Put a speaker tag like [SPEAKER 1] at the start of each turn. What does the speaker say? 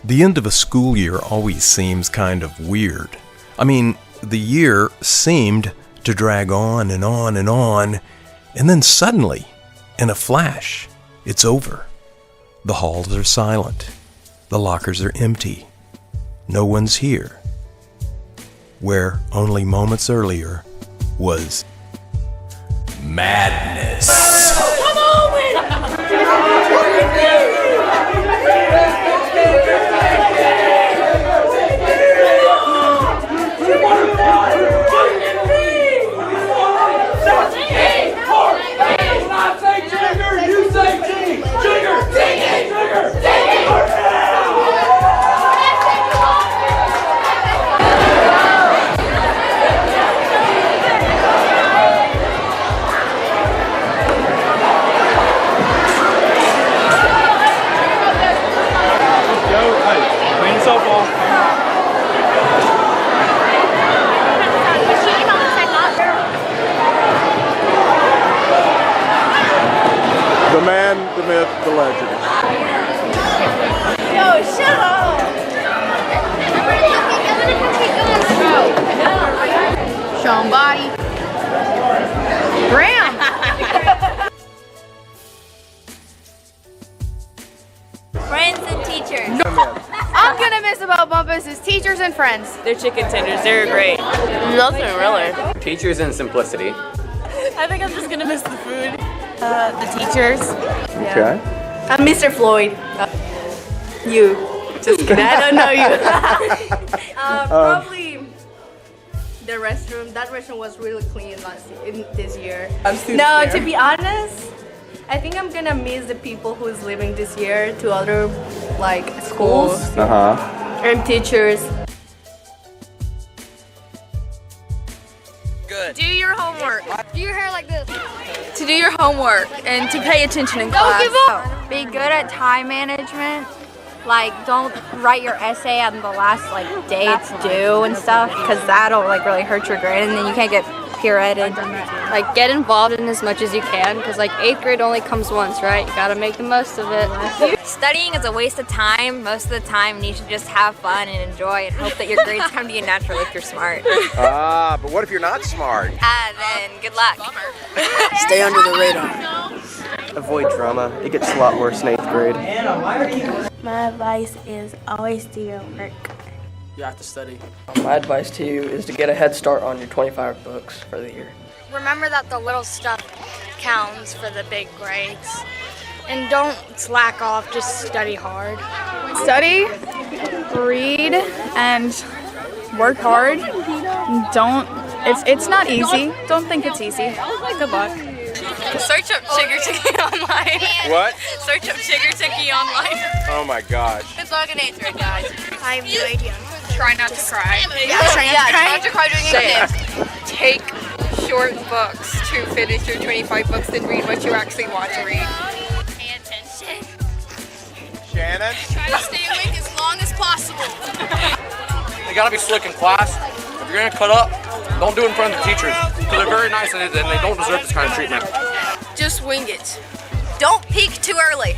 [SPEAKER 1] The end of a school year always seems kind of weird. I mean, the year seemed to drag on and on and on, and then suddenly, in a flash, it's over. The halls are silent. The lockers are empty. No one's here. Where only moments earlier was madness.
[SPEAKER 2] Come on with it!
[SPEAKER 3] The man, the myth, the legend.
[SPEAKER 2] Yo, shut up! Show body. Graham!
[SPEAKER 4] Friends and teachers.
[SPEAKER 2] I'm gonna miss about Bumpus is teachers and friends.
[SPEAKER 5] They're chicken tenders, they're great.
[SPEAKER 4] Nothing really.
[SPEAKER 6] Teachers and simplicity.
[SPEAKER 5] I think I'm just gonna miss the food. The teachers.
[SPEAKER 3] Okay.
[SPEAKER 5] I'm Mr. Floyd. You. Just kidding, I don't know you. Probably the restroom. That restroom was really clean this year. No, to be honest, I think I'm gonna miss the people who's living this year to other schools and teachers.
[SPEAKER 4] Good. Do your homework. Do your hair like this.
[SPEAKER 5] To do your homework and to pay attention in
[SPEAKER 4] Don't
[SPEAKER 5] class.
[SPEAKER 4] give up.
[SPEAKER 7] Be good at time management. Don't write your essay on the last day it's due and stuff, because that'll really hurt your grade, and then you can't get peer edited.
[SPEAKER 8] Get involved in as much as you can, because 8th grade only comes once, right? You gotta make the most of it.
[SPEAKER 4] Studying is a waste of time most of the time, and you should just have fun and enjoy and hope that your grades come to you naturally if you're smart.
[SPEAKER 3] But what if you're not smart?
[SPEAKER 4] Then good luck.
[SPEAKER 9] Stay under the radar.
[SPEAKER 10] Avoid drama. It gets a lot worse in 8th grade.
[SPEAKER 11] My advice is always do your work.
[SPEAKER 9] You have to study.
[SPEAKER 10] My advice to you is to get a head start on your 25 books for the year.
[SPEAKER 8] Remember that the little stuff counts for the big grades. And don't slack off, just study hard.
[SPEAKER 2] Study, read, and work hard. It's not easy. Don't think it's easy. Good luck.
[SPEAKER 5] Search up Sugar Ticky online.
[SPEAKER 3] What?
[SPEAKER 5] Search up Sugar Ticky online.
[SPEAKER 3] Oh my gosh.
[SPEAKER 5] Good luck in 8th grade, guys.
[SPEAKER 11] I have no idea.
[SPEAKER 5] Try not to cry.
[SPEAKER 11] Try
[SPEAKER 5] not to cry during exams. Take short books to finish your 25 books and read what you actually want to read.
[SPEAKER 4] Pay attention.
[SPEAKER 3] Shannon?
[SPEAKER 5] Try to stay awake as long as possible.
[SPEAKER 6] You gotta be slick in class. If you're gonna cut up, don't do it in front of the teachers. Because they're very nice and they don't deserve this kind of treatment.
[SPEAKER 5] Just wing it.
[SPEAKER 4] Don't peak too early.